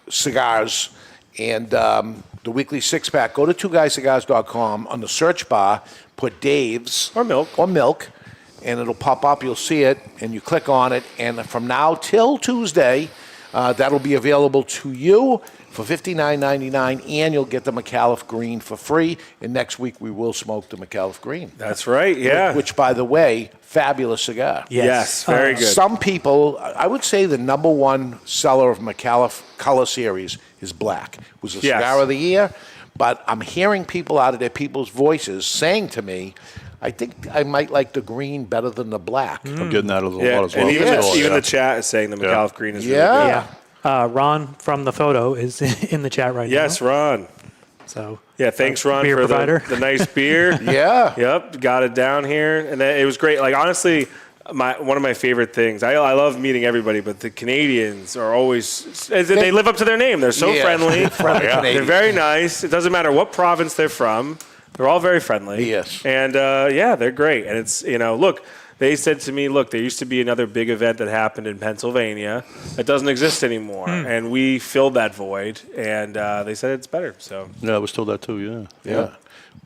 cigars, and the Weekly Six-Pack. Go to twoguyscigars.com. On the search bar, put Dave's or milk, and it'll pop up. You'll see it, and you click on it. And from now till Tuesday, that'll be available to you for $59.99, and you'll get the McAuliffe Green for free. And next week we will smoke the McAuliffe Green. That's right, yeah. Which, by the way, fabulous cigar. Yes, very good. Some people, I would say the number one seller of McAuliffe Color Series is Black. It was the cigar of the year, but I'm hearing people out of their people's voices saying to me, I think I might like the green better than the black. I'm getting that a lot as well. And even the chat is saying the McAuliffe Green is really good. Yeah. Ron from the photo is in the chat right now. Yes, Ron. So thanks, Ron, beer for provider. the nice beer. Yep, got it down here. And it was great. Like, honestly, one of my favorite things, I love meeting everybody, but the Canadians are always, they live up to their name. They're so friendly. They're very nice. It doesn't matter what province they're from. They're all very friendly. Yes. And, they're great. And it's, look, they said to me, look, there used to be another big event that happened in Pennsylvania that doesn't exist anymore. And we filled that void. And they said it's better. So yeah, we're still that too, yeah.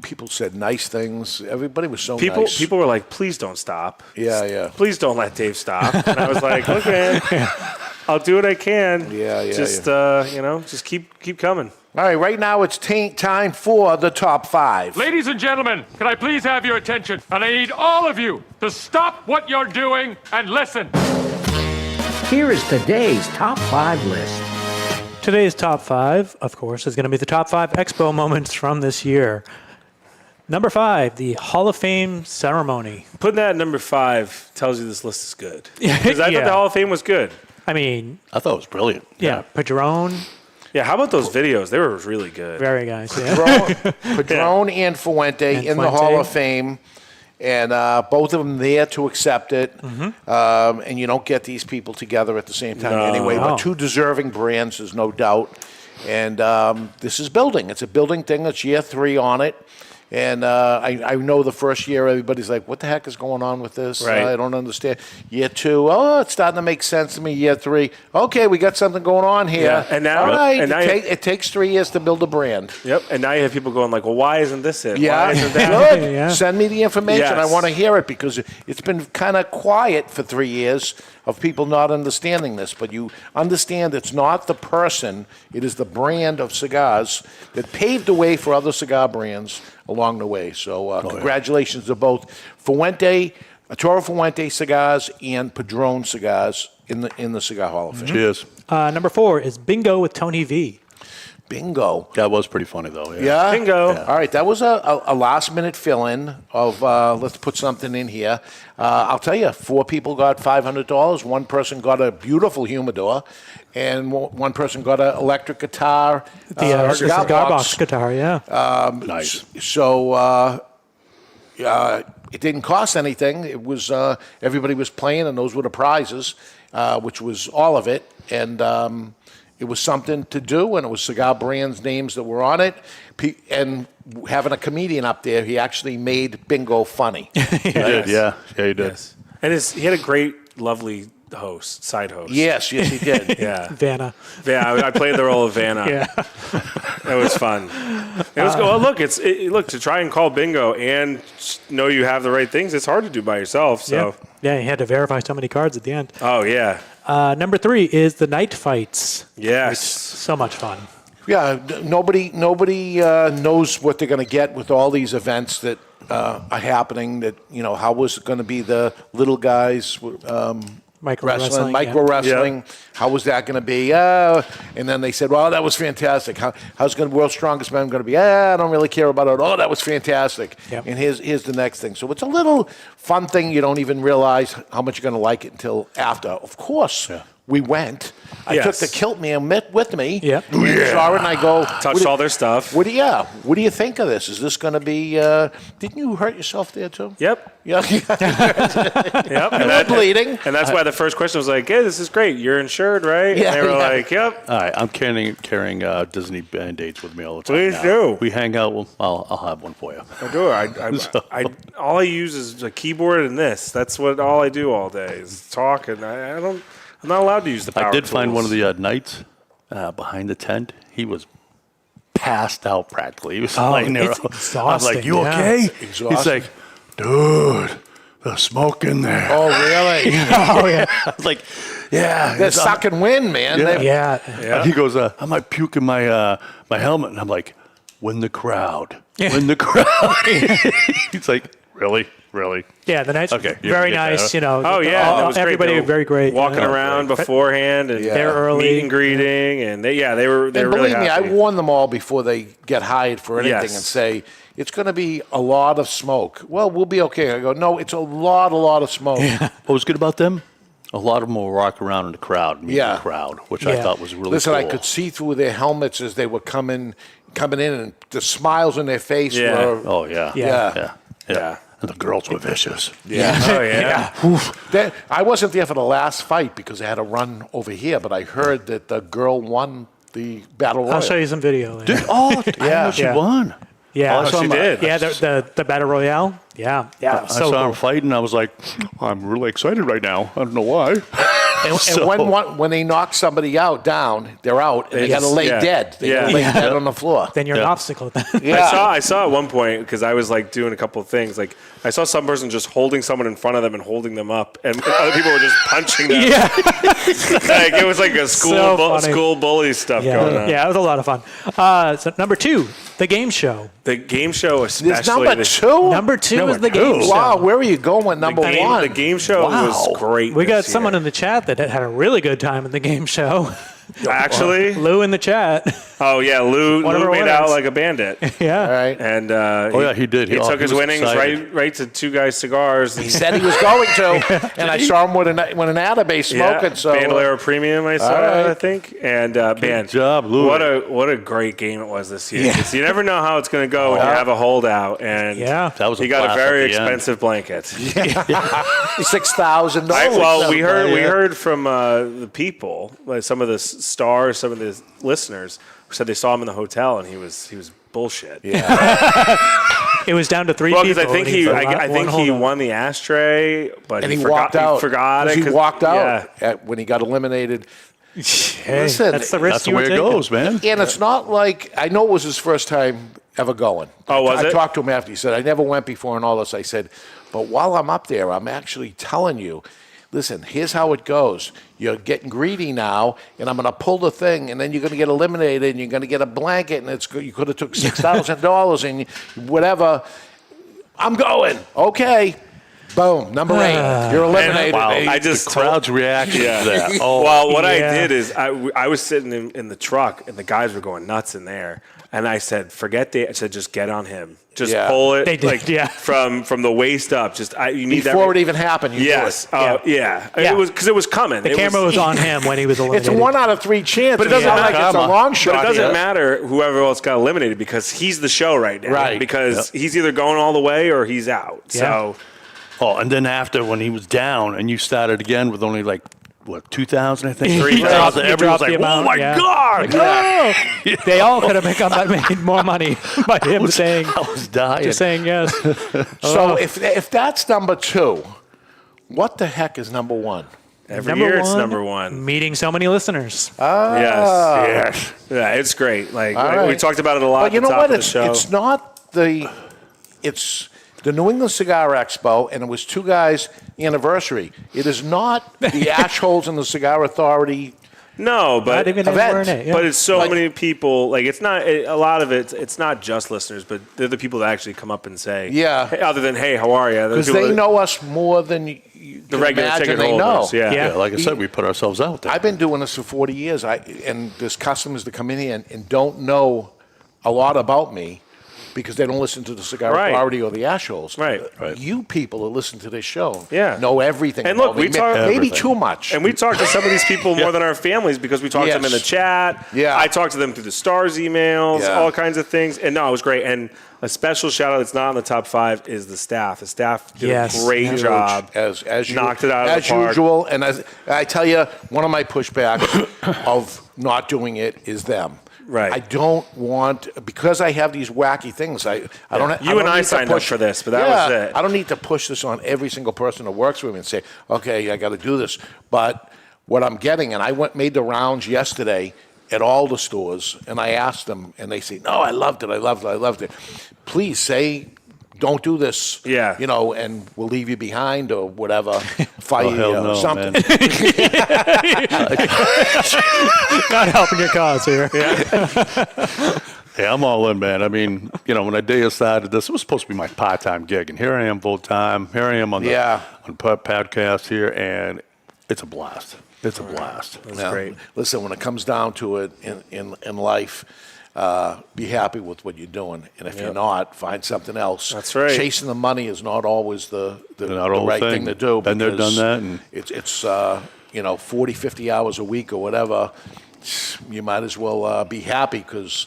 People said nice things. Everybody was so nice. People were like, please don't stop. Yeah. Please don't let Dave stop. And I was like, look, man, I'll do what I can. Just keep coming. All right now it's time for the top 5. Ladies and gentlemen, can I please have your attention? And I need all of you to stop what you're doing and listen. Here is today's top 5 list. Today's top 5, of course, is going to be the top 5 Expo moments from this year. Number 5, the Hall of Fame ceremony. Putting that at number 5 tells you this list is good. Because I thought the Hall of Fame was good. I mean, I thought it was brilliant. Yeah, Padron. Yeah, how about those videos? They were really good. Very nice. Yeah. Padron and Fuente in the Hall of Fame. And both of them there to accept it. And you don't get these people together at the same time anyway. But two deserving brands, there's no doubt. And this is building. It's a building thing. It's year 3 on it. And I know the first year everybody's like, what the heck is going on with this? Right. I don't understand. Year 2, it's starting to make sense to me. Year 3, okay, we got something going on here. Yeah. And now, all right, and now it takes 3 years to build a brand. Yep. And now you have people going like, well, why isn't this it? Yeah, Why isn't that? good. Yeah. Send me the information. Yes. I want to hear it because it's been kind of quiet for 3 years of people not understanding this. But you understand it's not the person, it is the brand of cigars that paved the way for other cigar brands along the way. So congratulations to both Fuente, Toro Fuente cigars and Padron cigars in the Cigar Hall of Fame. Cheers. Number 4 is Bingo with Tony V. Bingo. That was pretty funny, though. Yeah. Bingo. Yeah. All right, that was a last-minute fill-in of let's put something in here. I'll tell you, 4 people got $500. 1 person got a beautiful humidor, and 1 person got an electric guitar. The cigar box guitar, yeah. Nice. So it didn't cost anything. It was everybody was playing, and those were the prizes, which was all of it, and. It was something to do, and it was cigar brands' names that were on it. And having a comedian up there, he actually made Bingo funny. He did, yeah. Yeah, he did. Yes. And he had a great, lovely side host. Yes, he did. Yeah. Vanna. Yeah, I played the role of Vanna. Yeah. It was fun. It was well, look, look, to try and call bingo and know you have the right things, it's hard to do by yourself. So Yeah, he had to verify so many cards at the end. Oh, yeah. Number 3 is the night fights. Yes. So much fun. Yeah, nobody knows what they're going to get with all these events that are happening. That how was it going to be the little guys Micro wrestling. Yeah. How was that going to be? And then they said, well, that was fantastic. How's World's Strongest Man going to be? I don't really care about it. Oh, that was fantastic. Yep. And here's the next thing. So it's a little fun thing. You don't even realize how much you're going to like it until after. Of course, we went. I took the kilt man with me. Yeah. Saw it, and I go. Touched all their stuff. What do you think of this? Is this going to be? Didn't you hurt yourself there too? Yep. Yeah. Yep. And bleeding. And that's why the first question was like, "Hey, this is great. You're insured, right?" Yeah, and they were like, "Yep." All right, I'm carrying Disney Band-Aids with me all the time. Please now. do. We hang out. Well, I'll have one for you. I do. All I use is a keyboard and this. That's all I do all day is talk, and I'm not allowed to use the power I did tools. find one of the knights behind the tent. He was passed out practically. He was lying there. It's exhausting. I was like, "You okay?" Exhausting. He's like, "Dude, there's smoke in there." Oh, really? Oh, yeah. I was like, "Yeah." They're sucking wind, man. Yeah. Yeah. He goes, "I might puke in my helmet," and I'm like, "Win the crowd, win the crowd." He's like, "Really? Really?" Yeah, the night's Okay, you very can get nice. that. Oh yeah, that was great. Everybody They were very great. Walking around beforehand and They're early. meet and greeting, and they were And really believe me, I happy. warn them all before they get hired for anything Yes. and say, it's going to be a lot of smoke. Well, we'll be okay. I go, no, it's a lot of smoke. What was good about them? A lot of them will walk around in the crowd, meet the crowd, which I thought was really Listen, cool. I could see through their helmets as they were coming in, and the smiles on their face were... Oh, yeah. Yeah. And the girls were vicious. Yeah. Oh yeah. I wasn't there for the last fight because I had to run over here, but I heard that the girl won the Battle Royal. I'll show you some video later. I know she won. Yeah, Oh, she did. Yeah, the Battle Royale. Yeah. I So saw cool. him fighting. I was like, I'm really excited right now. I don't know why. And when they knock somebody down, they're out, and they got to lay dead. They got to lay dead on the floor. Then you're an obstacle. I saw at one point, because I was like doing a couple of things, like I saw some person just holding someone in front of them and holding them up, and other people were just punching them. Yeah. Like it was like a school bully stuff going on. Yeah, it was a lot of fun. So number 2, the game show. The game show, especially. There's number 2? Number 2 is the game show. Wow, where are you going? Number 1. The game show was great. We got this someone year. in the chat that had a really good time in the game show. Actually, Lou in the chat. Oh yeah, Lou One of our made winners. out like a bandit. Yeah. All right. And he did. He took his was winnings excited. right to Two Guys Cigars. He said he was going to, and I saw him with an Atabase smoking. So Bandolero Premium, I saw, right. I think. And Good job, Lou. What a great game it was this year. 'Cause you never know how it's going to go when you have a holdout. And That was a he got a blast very at the end. expensive blanket. $6,000. Well, we heard from the people, like some of the stars, some of the listeners, who said they saw him in the hotel and he was bullshit. Yeah. It was down to 3 Well, people. because I think he won the ashtray, but And he walked out. He forgot it. He walked out Yeah. when he got eliminated. Hey, Listen, that's the risk That's the you were way it taking. goes, man. And it's not like, I know it was his first time ever going. Oh, was I it? talked to him after. He said, I never went before and all this. I said, but while I'm up there, I'm actually telling you, listen, here's how it goes. You're getting greedy now, and I'm going to pull the thing, and then you're going to get eliminated, and you're going to get a blanket, and you could have took $6,000 and whatever. I'm going. Okay. Boom. Number 8. You're eliminated. Wow. The crowd's reaction to that. Oh, Well, what I did is I was sitting in the truck, and the guys were going nuts in there. And I said, I said, just get on him. Just pull it They did, from the waist up. Just you need that. Before it even happened, you Yes. do it. Yeah. Yeah. It was because it was coming. The camera was on him when he was It's eliminated. a 1 out of 3 chance. But it doesn't It's not matter. like it's a long shot. But it doesn't here. matter whoever else got eliminated because he's the show right now. Right. Because he's either going all the way or he's out. Yeah. So and then after when he was down and you started again with only like, what, 2,000, I think? 3,000. He Everyone's dropped like, the amount, oh, my yeah. God. Oh! They all could have made more money by him saying, I was dying. just saying yes. So if that's number 2, what the heck is number 1? every year it's number 1. Meeting so many listeners. Yes. Yeah, it's great. Like we talked about it a lot But you at the know top what? of the show. It's not it's the New England Cigar Expo, and it was 2 Guys' anniversary. It is not the Ash Holes and the Cigar Authority. No, but Not even event. anywhere in it, yeah. but it's so many people. Like it's not a lot of it. It's not just listeners, but they're the people that actually come up and say, Yeah. Hey, other than hey, how are you? Because they know us more than you the can regular imagine ticket they holders. know. Yeah. Yeah, like I said, we put ourselves out there. I've been doing this for 40 years, and there's customers that come in here and don't know a lot about me because they don't listen to the Cigar Right. Authority or the Ash Holes. Right. You people that listen to this show Yeah. know everything. And about look, me. we talk- maybe Everything. too much. And we talk to some of these people more than our families because we talk to them in the Yes. chat. Yeah. I talk to them through the stars emails, Yeah. all kinds of things. And no, it was great. And a special shout out that's not in the top 5 is the staff. The staff did Yes. a great Huge. job. As Knocked it out of as the park. usual. And as I tell you, one of my pushbacks of not doing it is them. Right. I don't want, because I have these wacky things. I don't. You don't and I need to signed up push- for this, but that was it. I don't need to push this on every single person that works with me and say, okay, I got to do this. But what I'm getting, and I made the rounds yesterday at all the stores, and I asked them, and they say, no, I loved it. Please say, don't do this, Yeah. and we'll leave you behind or whatever, fire Oh, hell you no, or something. man. Not helping your cause here. Yeah, I'm all in, man. I mean, when I decided this, it was supposed to be my part-time gig, and here I am full-time. Here I am on the podcast here, and it's a blast. It's a blast. That's great. Listen, when it comes down to it in life, be happy with what you're doing, and if you're not, find something else. That's right. Chasing the money is not always the Not all right thing. thing to do. Been there, because done that, and- it's 40, 50 hours a week or whatever. You might as well be happy because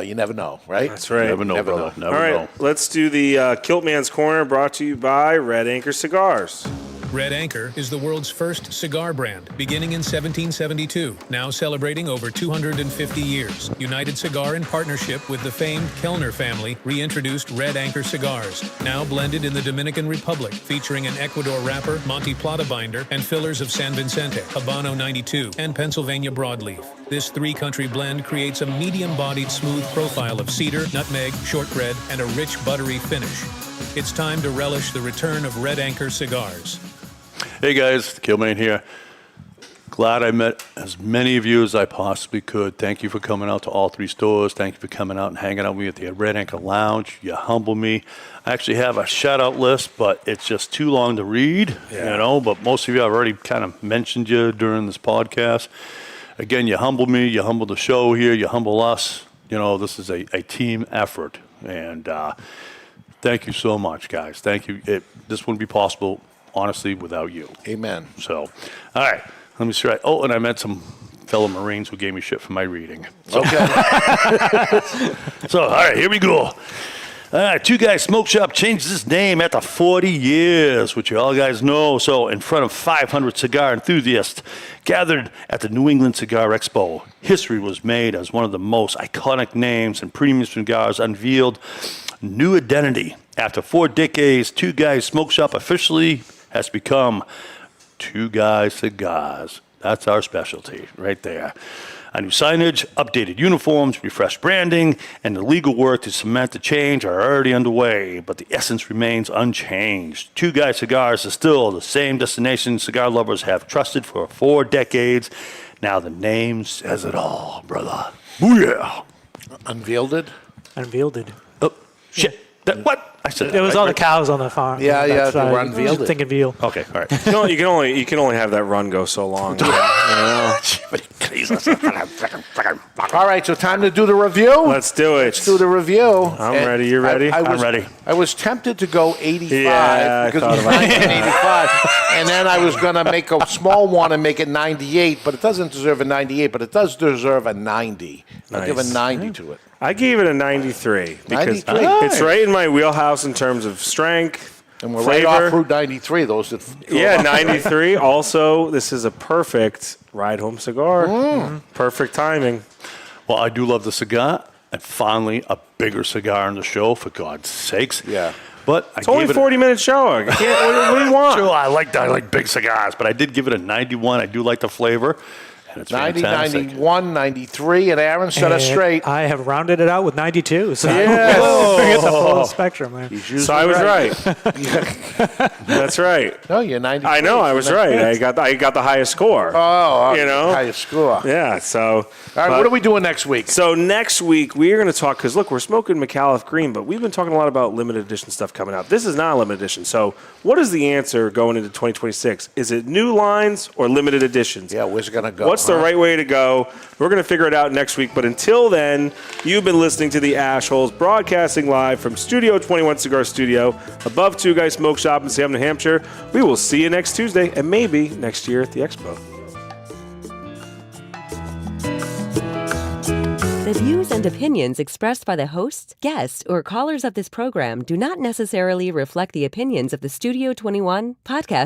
you never know, right? That's right. Never know, brother. Never All right, know. let's do the Kilt Man's Corner brought to you by Red Anchor Cigars. Red Anchor is the world's first cigar brand, beginning in 1772, now celebrating over 250 years. United Cigar, in partnership with the famed Kellner family, reintroduced Red Anchor cigars, now blended in the Dominican Republic, featuring an Ecuador wrapper, Monte Plata binder, and fillers of San Vicente, Habano 92, and Pennsylvania broadleaf. This 3-country blend creates a medium-bodied, smooth profile of cedar, nutmeg, shortbread, and a rich, buttery finish. It's time to relish the return of Red Anchor cigars. Hey guys, Killman here. Glad I met as many of you as I possibly could. Thank you for coming out to all 3 stores. Thank you for coming out and hanging out with me at the Red Anchor Lounge. You humble me. I actually have a shout-out list, but it's just too long to read, but most of you I've already kind of mentioned you during this podcast. again, you humble me, you humble the show here, you humble us. You know, this is a team effort. And thank you so much, guys. Thank you. This wouldn't be possible, honestly, without you. Amen. So, all right, let me see. Oh, and I met some fellow Marines who gave me shit for my reading. So, Okay. so all right, here we go. All right, Two Guys Smoke Shop changed its name after 40 years, which you all guys know. So, in front of 500 cigar enthusiasts gathered at the New England Cigar Expo, history was made as one of the most iconic names in premium cigars unveiled new identity. After 4 decades, Two Guys Smoke Shop officially has become Two Guys Cigars. That's our specialty right there. A new signage, updated uniforms, refreshed branding, and the legal work to cement the change are already underway, but the essence remains unchanged. Two Guys Cigars is still the same destination cigar lovers have trusted for 4 decades. Now the name says it all, brother. Booyah! Unveiled it? Unveiled it. Oh, shit. What? I said It was all the cows on the farm. Yeah, That's they were why unveiled I'm thinking veal. Okay, all right. You can only have that run go so long. You know? All right, so time to do the review. Let's do it. Let's do the review. I'm ready. You ready? I'm ready. I was tempted to go 85 Yeah, because I it was thought about 1985, and then I was going to make a small one and make it 98, but it doesn't deserve a 98, but it does deserve a 90. I'll give a 90 to it. I gave it a 93 because 93. it's right in my wheelhouse in terms of strength, And we're flavor. right off Route 93, those that... Yeah, 93. Also, this is a perfect ride-home cigar. Perfect timing. Well, I do love the cigar, and finally a bigger cigar in the show, for God's sakes. Yeah. But It's only a 40-minute show. What do you want? Sure, I like big cigars, but I did give it a 91. I do like the flavor, and it's 90, fantastic. 91, 93, and Aaron set us And straight. I have rounded it out with 92. So Yes. I get the full spectrum there. So I was right. That's right. No, you're 93. I know I was right. I got the highest score. Oh, you know, highest score. Yeah. So, all right, what are we doing next week? So next week we're going to talk because look, we're smoking McAuliffe Green, but we've been talking a lot about limited edition stuff coming out. This is not a limited edition. So, what is the answer going into 2026? Is it new lines or limited editions? Yeah, where's it going to go? What's the right way to go? We're going to figure it out next week. But until then, you've been listening to the Ashholes, broadcasting live from Studio 21 Cigar Studio, above Two Guys Smoke Shop in Salem, New Hampshire. We will see you next Tuesday and maybe next year at the Expo. The views and opinions expressed by the hosts, guests, or callers of this program do not necessarily reflect the opinions of the Studio 21 podcast